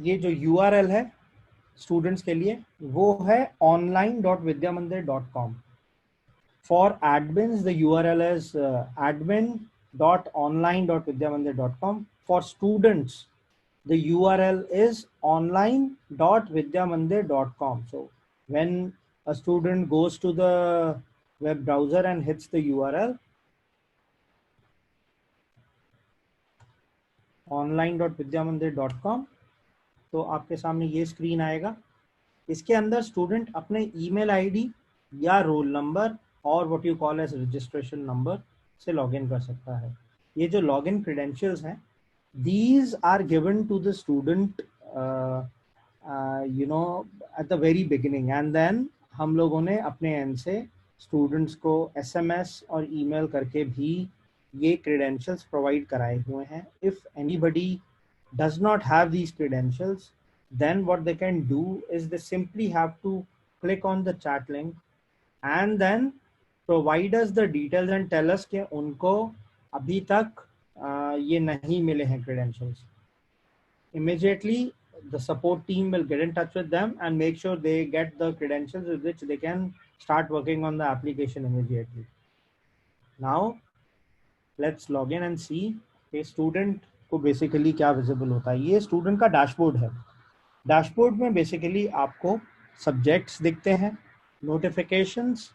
ये जो URL है स्टूडेंट्स के लिए वो है online.vidyamandir.com. For admins, the URL is admin.online.vidyamandir.com. For students, the URL is online.vidyamandir.com. So when a student goes to the web browser and hits the URL online.vidyamandir.com, तो आपके सामने ये स्क्रीन आएगा. इसके अंदर स्टूडेंट अपने ईमेल आईडी या roll number और what you call as registration number से लॉगिन कर सकता है. ये जो लॉगिन क्रेडेंशियल्स हैं, these are given to the student at the very beginning, and then हम लोगों ने अपने एंड से स्टूडेंट्स को SMS और ईमेल करके भी ये क्रेडेंशियल्स प्रोवाइड कराए हुए हैं. If anybody does not have these credentials, then what they can do is they simply have to click on the chat link and then provide us the details and tell us कि उनको अभी तक ये नहीं मिले हैं credentials. Immediately the support team will get in touch with them and make sure they get the credentials with which they can start working on the application immediately. Now let's log in and see a student को basically क्या visible होता है. ये student का dashboard है. Dashboard में basically आपको subjects दिखते हैं, notifications,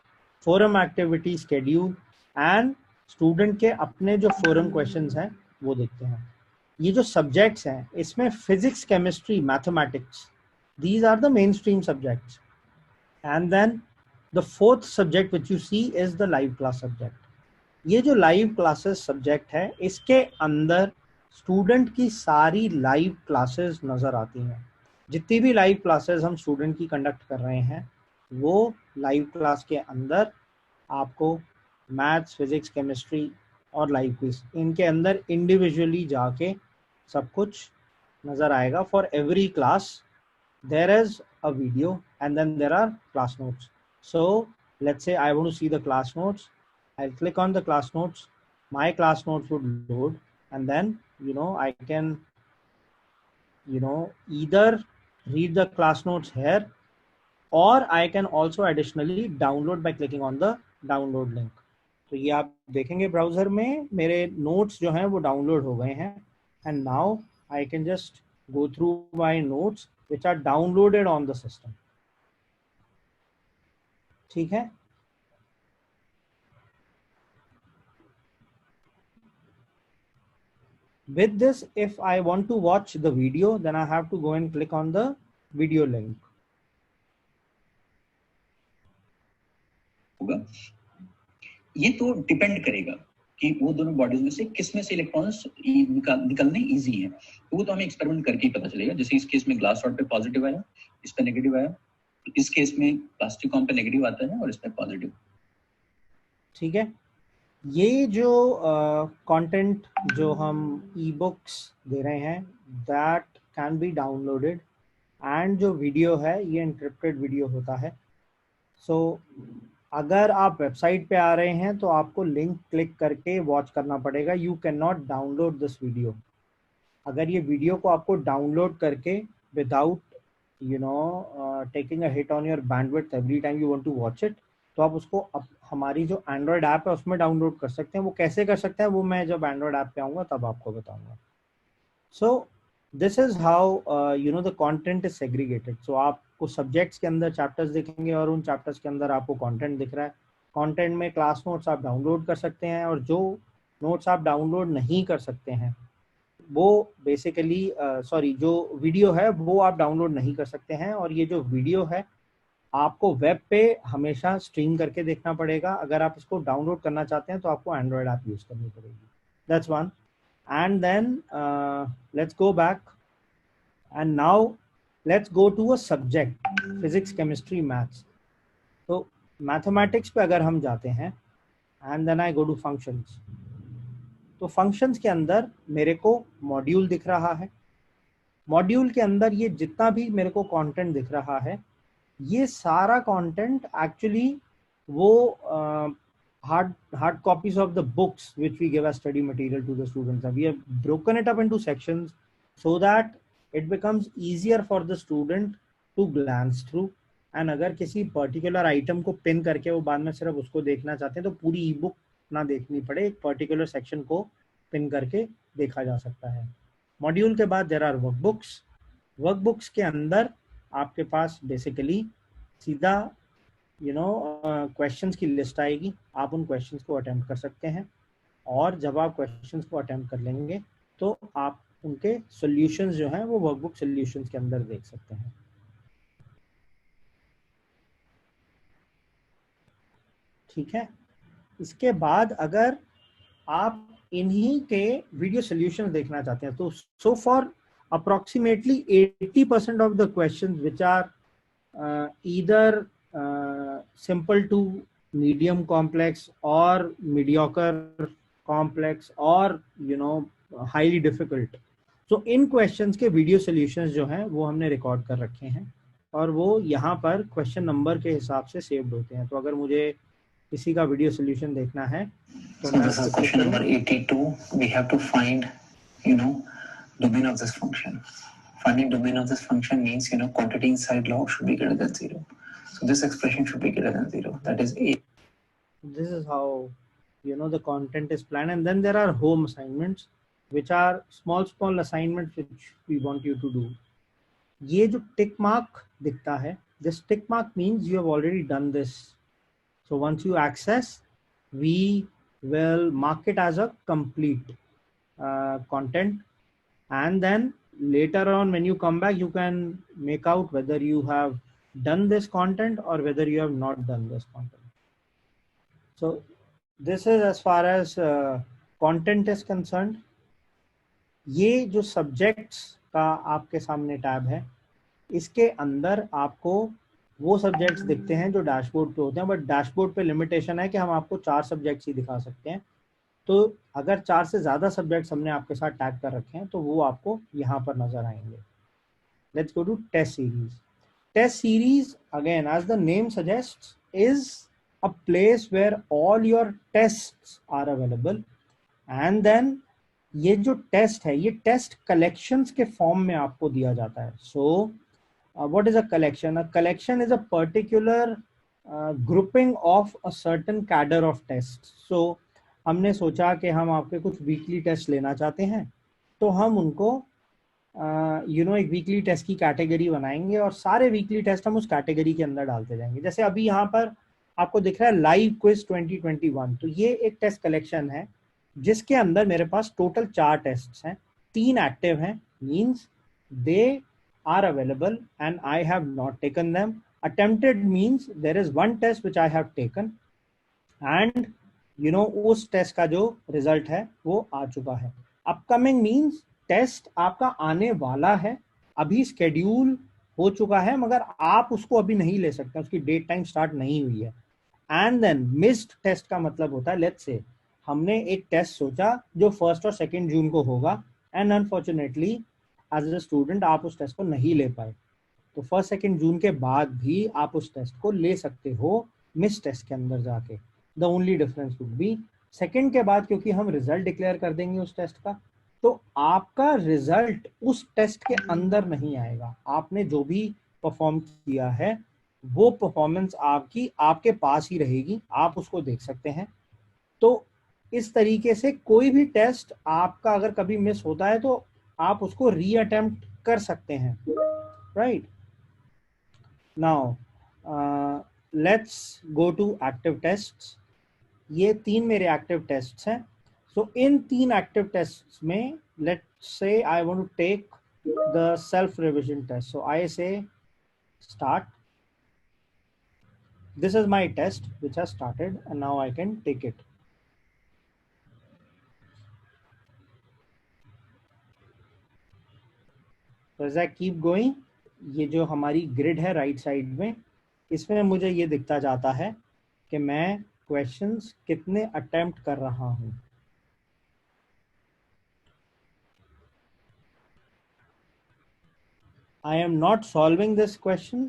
forum activity schedule and student के अपने जो फोरम क्वेश्चंस हैं वो दिखते हैं. ये जो सब्जेक्ट्स हैं इसमें physics, chemistry, mathematics, these are the main stream subjects. And then the fourth subject which you see is the live class subject. ये जो लाइव क्लासेस सब्जेक्ट है इसके अंदर स्टूडेंट की सारी लाइव क्लासेस नजर आती हैं. जितनी भी लाइव क्लासेस हम स्टूडेंट की कंडक्ट कर रहे हैं वो लाइव क्लास के अंदर आपको मैथ्स, फिजिक्स, केमिस्ट्री और लाइव क्विज इनके अंदर इंडिविजुअली जाके सब कुछ नजर आएगा. For every class there is a video and then there are class notes. So let's say I want to see the class notes. I'll click on the class notes. My class notes would load, and then I can either read the class notes here, or I can also additionally download by clicking on the download link. तो ये आप देखेंगे browser में मेरे notes जो हैं वो download हो गए हैं. And now I can just go through my notes which are downloaded on the system. ठीक है. With this, if I want to watch the video, then I have to go and click on the video link. होगा. ये तो depend करेगा कि वो दोनों bodies में से किस में से इलेक्ट्रॉन्स निकलने इजी है. तो वो तो हमें एक्सपेरिमेंट करके ही पता चलेगा. जैसे इस केस में ग्लास रॉड पे पॉजिटिव आया, इस पे नेगेटिव आया. इस केस में प्लास्टिक कॉम पे नेगेटिव आता है और इसमें पॉजिटिव. ठीक है. ये जो कंटेंट जो हम ई बुक्स दे रहे हैं that can be downloaded, and जो वीडियो है ये एन्क्रिप्टेड वीडियो होता है. सो अगर आप वेबसाइट पे आ रहे हैं तो आपको लिंक क्लिक करके वॉच करना पड़ेगा. You can not download this video. अगर ये वीडियो को आपको डाउनलोड करके without taking a hit on your bandwidth every time you want to watch it, तो आप उसको हमारी जो एंड्रॉयड ऐप है उसमें डाउनलोड कर सकते हैं. वो कैसे कर सकते हैं वो मैं जब एंड्रॉयड ऐप पे आऊँगा तब आपको बताऊंगा. So this is how the content is segregated. So आपको सब्जेक्ट्स के अंदर चैप्टर्स दिखेंगे और उन चैप्टर्स के अंदर आपको कंटेंट दिख रहा है. कंटेंट में क्लास नोट्स आप डाउनलोड कर सकते हैं, और जो नोट्स आप डाउनलोड नहीं कर सकते हैं वो बेसिकली जो वीडियो है वो आप डाउनलोड नहीं कर सकते हैं. और ये जो वीडियो है आपको वेब पे हमेशा स्ट्रीम करके देखना पड़ेगा. अगर आप इसको डाउनलोड करना चाहते हैं तो आपको एंड्रॉयड ऐप यूज करनी पड़ेगी. That's one. And then let's go back and now let's go to a subject physics, chemistry, maths. तो मैथमेटिक्स पे अगर हम जाते हैं and then I go to functions, तो फंक्शंस के अंदर मेरे को मॉड्यूल दिख रहा है. मॉड्यूल के अंदर ये जितना भी मेरे को कंटेंट दिख रहा है ये सारा कंटेंट एक्चुअली वो hard copies of the books which we give as study material to the students. We have broken it up into sections so that it becomes easier for the student to glance through. And अगर किसी particular item को pin करके वो बाद में सिर्फ उसको देखना चाहते हैं तो पूरी ई बुक ना देखनी पड़े, एक पर्टिकुलर सेक्शन को पिन करके देखा जा सकता है. मॉड्यूल के बाद देयर आर वर्कबुक्स. वर्कबुक्स के अंदर आपके पास बेसिकली सीधा क्वेश्चंस की लिस्ट आएगी. आप उन क्वेश्चंस को अटेम्प्ट कर सकते हैं और जब आप क्वेश्चंस को अटेम्प्ट कर लेंगे तो आप उनके सॉल्यूशंस जो हैं वो वर्कबुक सॉल्यूशंस के अंदर देख सकते हैं. ठीक है. इसके बाद अगर आप इन्हीं के वीडियो सॉल्यूशंस देखना चाहते हैं तो so for approximately 80% of the questions which are either simple to medium complex or mediocre complex or highly difficult. So in questions के video solutions जो हैं वो हमने record कर रखे हैं और वो यहाँ पर question number के हिसाब से saved होते हैं. तो अगर मुझे किसी का video solution देखना है तो so this is question number 82. We have to find domain of this function. Finding domain of this function means quantity inside log should be greater than 0. So this expression should be greater than 0. That is A. This is how the content is planned. And then there are home assignments which are small assignments which we want you to do. ये जो tick mark दिखता है, this tick mark means you have already done this. So once you access, we will mark it as a complete content. And then later on when you come back, you can make out whether you have done this content or whether you have not done this content. So this is as far as content is concerned. ये जो subjects का आपके सामने tab है, इसके अंदर आपको वो सब्जेक्ट्स दिखते हैं जो डैशबोर्ड पे होते हैं, बट डैशबोर्ड पे लिमिटेशन है कि हम आपको 4 सब्जेक्ट्स ही दिखा सकते हैं. तो अगर 4 से ज्यादा सब्जेक्ट्स हमने आपके साथ टैग कर रखे हैं तो वो आपको यहाँ पर नजर आएंगे. Let's go to test series. Test series again as the name suggests is a place where all your tests are available. And then ये जो टेस्ट है ये टेस्ट कलेक्शंस के फॉर्म में आपको दिया जाता है. सो what is a collection? A collection is a particular grouping of a certain cadre of tests. So हमने सोचा कि हम आपके कुछ वीकली टेस्ट लेना चाहते हैं तो हम उनको एक वीकली टेस्ट की कैटेगरी बनाएंगे और सारे वीकली टेस्ट हम उस कैटेगरी के अंदर डालते जाएंगे. जैसे अभी यहाँ पर आपको दिख रहा है लाइव क्विज 2021. तो ये एक टेस्ट कलेक्शन है जिसके अंदर मेरे पास टोटल 4 टेस्ट हैं, 3 एक्टिव हैं, means they are available and I have not taken them. Attempted means there is one test which I have taken and उस टेस्ट का जो रिजल्ट है वो आ चुका है. अपकमिंग मीन्स टेस्ट आपका आने वाला है, अभी स्केड्यूल हो चुका है मगर आप उसको अभी नहीं ले सकते, उसकी डेट टाइम स्टार्ट नहीं हुई है. एंड देन मिस्ड टेस्ट का मतलब होता है, लेट्स से हमने एक टेस्ट सोचा जो 1 और 2 जून को होगा and unfortunately as a student आप उस टेस्ट को नहीं ले पाए, तो 1-2 जून के बाद भी आप उस टेस्ट को ले सकते हो मिस टेस्ट के अंदर जाके. The only difference would be 2 के बाद क्योंकि हम रिजल्ट डिक्लेयर कर देंगे उस टेस्ट का, तो आपका रिजल्ट उस टेस्ट के अंदर नहीं आएगा. आपने जो भी परफॉर्म किया है वो परफॉर्मेंस आपकी आपके पास ही रहेगी, आप उसको देख सकते हैं. तो इस तरीके से कोई भी टेस्ट आपका अगर कभी मिस होता है तो आप उसको रीअटेम्प्ट कर सकते हैं. Right now let's go to active tests. ये 3 मेरे एक्टिव टेस्ट्स हैं. सो इन 3 एक्टिव टेस्ट्स में let's say I want to take the self revision test. So I say start. This is my test which has started and now I can take it. As I keep going, ये जो हमारी grid है right side में, इसमें मुझे ये दिखता जाता है कि मैं क्वेश्चंस कितने अटेम्प्ट कर रहा हूं. I am not solving this question,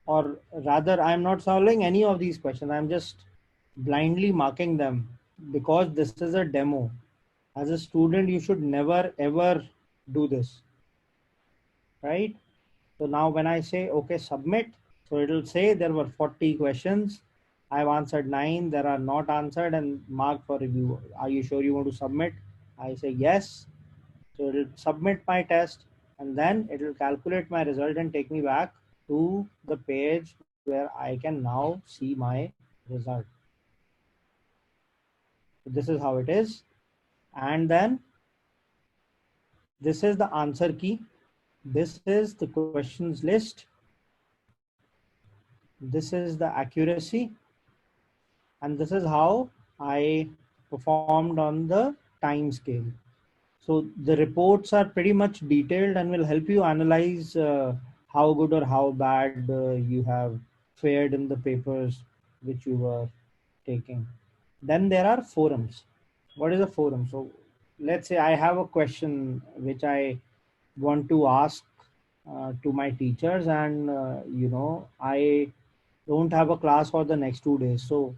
or rather I am not solving any of these questions. I am just blindly marking them because this is a demo. As a student, you should never ever do this. right? So now when I say, okay, submit, so it'll say there were 40 questions. I've answered 9, there are not answered and marked for review. Are you sure you want to submit? I say yes. So it'll submit my test and then it'll calculate my result and take me back to the page where I can now see my result. So this is how it is. And then this is the answer key. This is the questions list. This is the accuracy. And this is how I performed on the time scale. So the reports are pretty much detailed and will help you analyze how good or how bad you have fared in the papers which you were taking. Then there are forums. What is a forum? So let's say I have a question which I want to ask to my teachers, and I don't have a class for the next 2 days. So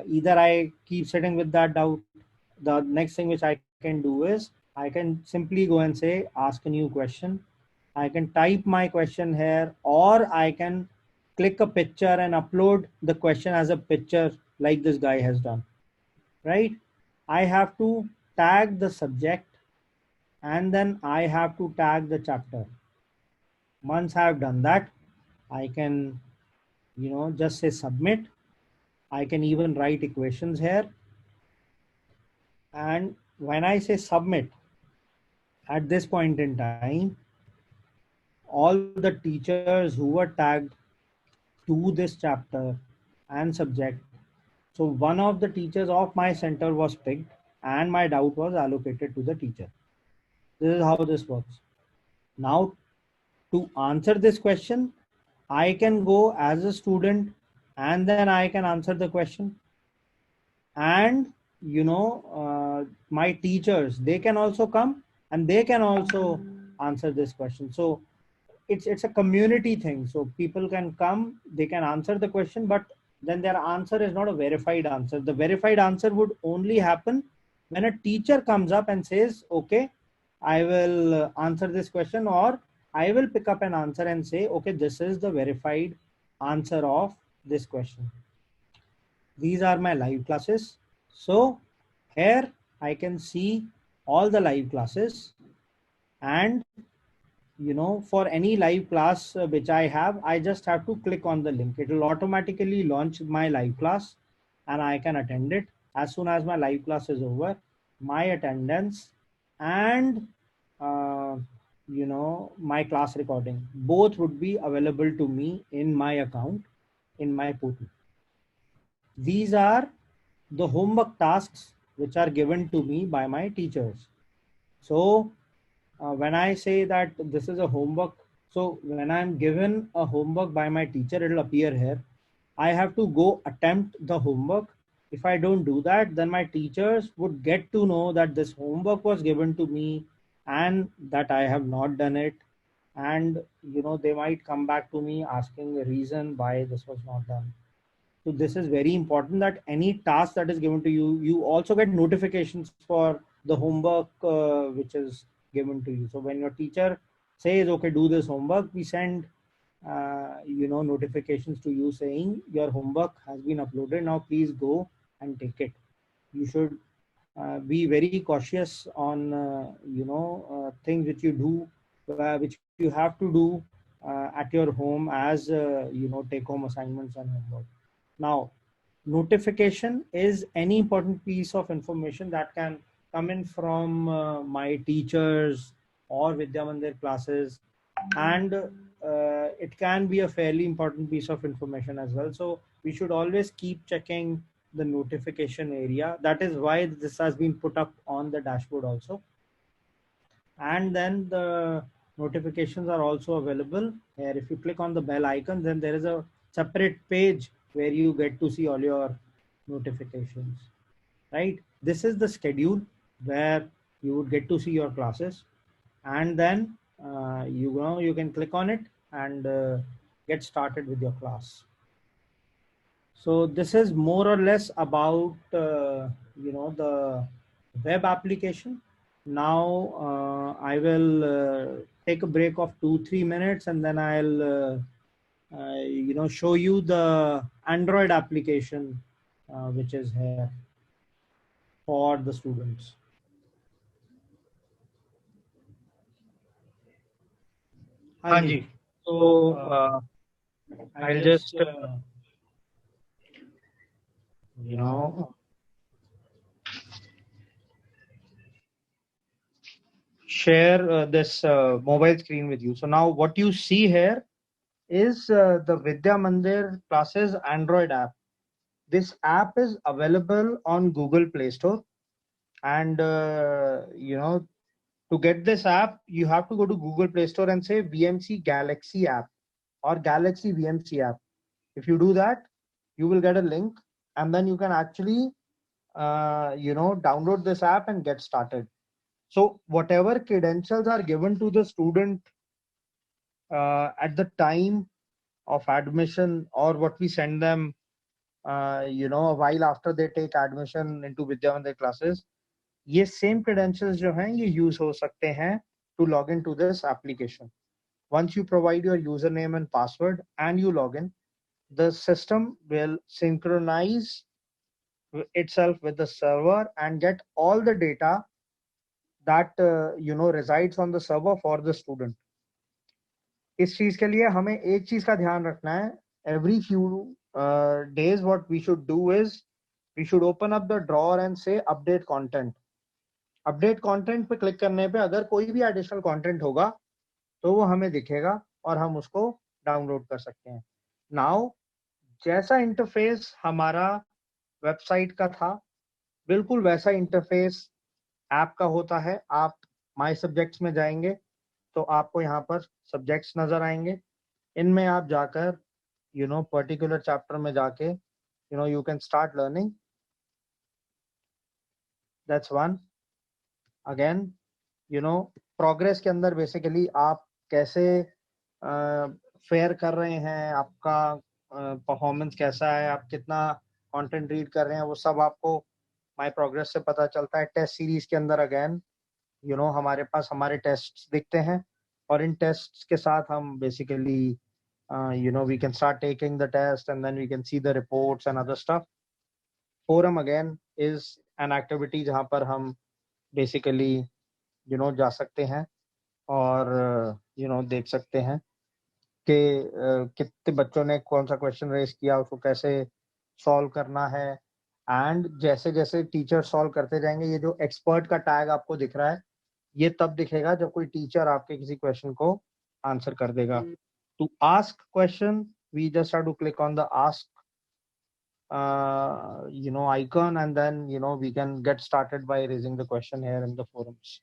either I keep sitting with that doubt. The next thing which I can do is I can simply go and say, ask a new question. I can type my question here, or I can click a picture and upload the question as a picture like this guy has done, right? I have to tag the subject and then I have to tag the chapter. Once I've done that, I can, just say submit. I can even write equations here. And when I say submit, at this point in time, all the teachers who were tagged to this chapter and subject. So one of the teachers of my center was picked and my doubt was allocated to the teacher. This is how this works. Now, to answer this question, I can go as a student and then I can answer the question. And my teachers, they can also come and they can also answer this question. So it's a community thing. So people can come, they can answer the question, but then their answer is not a verified answer. The verified answer would only happen when a teacher comes up and says, okay, I will answer this question, or I will pick up an answer and say, okay, this is the verified answer of this question. These are my live classes. So here I can see all the live classes, and for any live class which I have, I just have to click on the link. It will automatically launch my live class and I can attend it. As soon as my live class is over, my attendance and my class recording, both would be available to me in my account, in my portal. These are the homework tasks which are given to me by my teachers. So when I say that this is a homework, so when I'm given a homework by my teacher, it'll appear here. I have to go attempt the homework. If I don't do that, then my teachers would get to know that this homework was given to me and that I have not done it. And they might come back to me asking the reason why this was not done. So this is very important, that any task that is given to you, you also get notifications for the homework which is given to you. So when your teacher says, okay, do this homework, we send notifications to you saying your homework has been uploaded. Now please go and take it. You should be very cautious on things which you do, which you have to do at your home as take home assignments and homework. Now, notification is any important piece of information that can come in from my teachers or Vidya Mandir classes, and it can be a fairly important piece of information as well. So we should always keep checking the notification area. That is why this has been put up on the dashboard also. And then the notifications are also available here. If you click on the bell icon, then there is a separate page where you get to see all your notifications, right? This is the schedule where you would get to see your classes, and then you can click on it and get started with your class. So this is more or less about the web application. Now I will take a break of 2-3 minutes, and then I'll show you the Android application which is here for the students. Hanji. So I'll just share this mobile screen with you. So now what you see here is the Vidya Mandir classes Android app. This app is available on Google Play Store, and to get this app, you have to go to Google Play Store and say VMC Galaxy app or Galaxy VMC app. If you do that, you will get a link, and then you can actually download this app and get started. So whatever credentials are given to the student at the time of admission, or what we send them a while after they take admission into Vidya Mandir classes, ये same credentials जो हैं ये use हो सकते हैं to log into this application. Once you provide your username and password and you log in, the system will synchronize itself with the server and get all the data that resides on the server for the student. इस चीज के लिए हमें एक चीज का ध्यान रखना है. Every few days what we should do is we should open up the drawer and say update content. Update content पे क्लिक करने पे अगर कोई भी एडिशनल कंटेंट होगा तो वो हमें दिखेगा और हम उसको डाउनलोड कर सकते हैं. नाउ जैसा इंटरफेस हमारा वेबसाइट का था, बिल्कुल वैसा इंटरफेस ऐप का होता है. आप माय सब्जेक्ट्स में जाएंगे तो आपको यहाँ पर सब्जेक्ट्स नजर आएंगे. इनमें आप जाकर पर्टिकुलर चैप्टर में जाके you can start learning. That's one. Again, progress के अंदर बेसिकली आप कैसे फेयर कर रहे हैं, आपका परफॉर्मेंस कैसा है, आप कितना कंटेंट रीड कर रहे हैं, वो सब आपको माय प्रोग्रेस से पता चलता है. टेस्ट सीरीज के अंदर अगेन हमारे पास हमारे टेस्ट्स दिखते हैं और इन टेस्ट्स के साथ हम basically we can start taking the test and then we can see the reports and other stuff. Forum again is an activity जहाँ पर हम बेसिकली जा सकते हैं और देख सकते हैं कि कितने बच्चों ने कौन सा क्वेश्चन रेज किया, उसको कैसे सॉल्व करना है. एंड जैसे जैसे टीचर सॉल्व करते जाएंगे, ये जो एक्सपर्ट का टैग आपको दिख रहा है ये तब दिखेगा जब कोई टीचर आपके किसी क्वेश्चन को आंसर कर देगा. To ask question we just have to click on the ask icon, and then we can get started by raising the question here in the forums.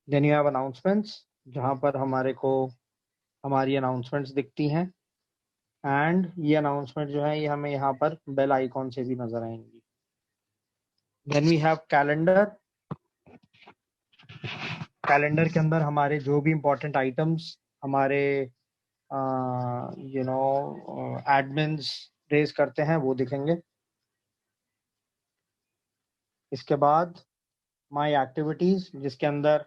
Then you have announcements, जहाँ पर हमारे को हमारी announcements दिखती हैं, and ये announcement जो है ये हमें यहाँ पर bell icon से भी नजर आएंगी. Then we have calendar. Calendar के अंदर हमारे जो भी important items हमारे एडमिन्स रेज करते हैं वो दिखेंगे. इसके बाद माय एक्टिविटीज, जिसके अंदर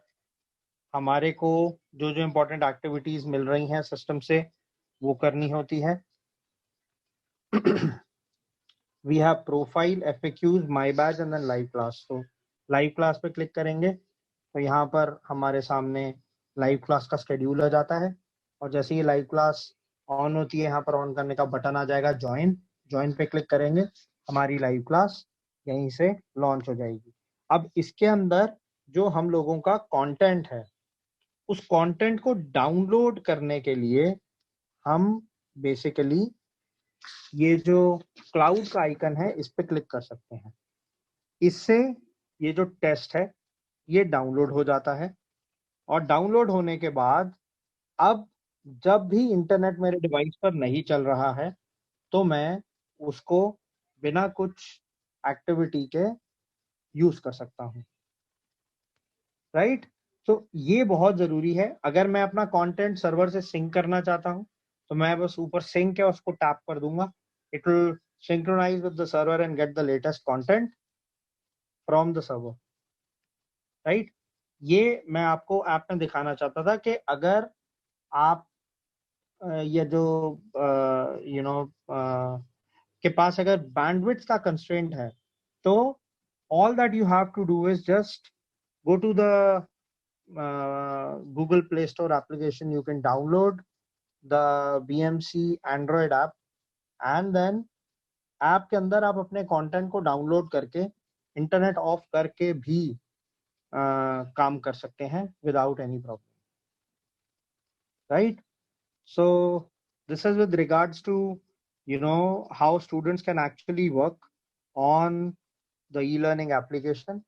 हमारे को जो जो इम्पोर्टेंट एक्टिविटीज मिल रही हैं सिस्टम से वो करनी होती है. We have profile, FAQs, my batch and then live class. तो लाइव क्लास पे क्लिक करेंगे तो यहाँ पर हमारे सामने लाइव क्लास का शेड्यूल आ जाता है और जैसे ही लाइव क्लास ऑन होती है यहाँ पर ऑन करने का बटन आ जाएगा ज्वाइन पे क्लिक करेंगे, हमारी लाइव क्लास यहीं से लॉन्च हो जाएगी. अब इसके अंदर जो हम लोगों का कंटेंट है उस कंटेंट को डाउनलोड करने के लिए हम बेसिकली ये जो क्लाउड का आइकन है इस पे क्लिक कर सकते हैं. इससे ये जो टेस्ट है ये डाउनलोड हो जाता है और डाउनलोड होने के बाद अब जब भी इंटरनेट मेरे डिवाइस पर नहीं चल रहा है तो मैं उसको बिना कुछ एक्टिविटी के यूज कर सकता हूं. राइट. तो ये बहुत जरूरी है. अगर मैं अपना कंटेंट सर्वर से सिंक करना चाहता हूं तो मैं बस ऊपर सिंक है उसको टैप कर दूंगा. It will synchronise with the server and get the latest content from the server. Right. ये मैं आपको ऐप में दिखाना चाहता था कि अगर आप ये जो यू नो के पास अगर बैंडविड्थ का कंस्ट्रेंट है, तो all that you have to do is just go to the Google Play Store application. You can download the BMC Android app, and then app के अंदर आप अपने कंटेंट को डाउनलोड करके इंटरनेट ऑफ करके भी काम कर सकते हैं without any problem, right? So this is with regards to how students can actually work on the e-learning application.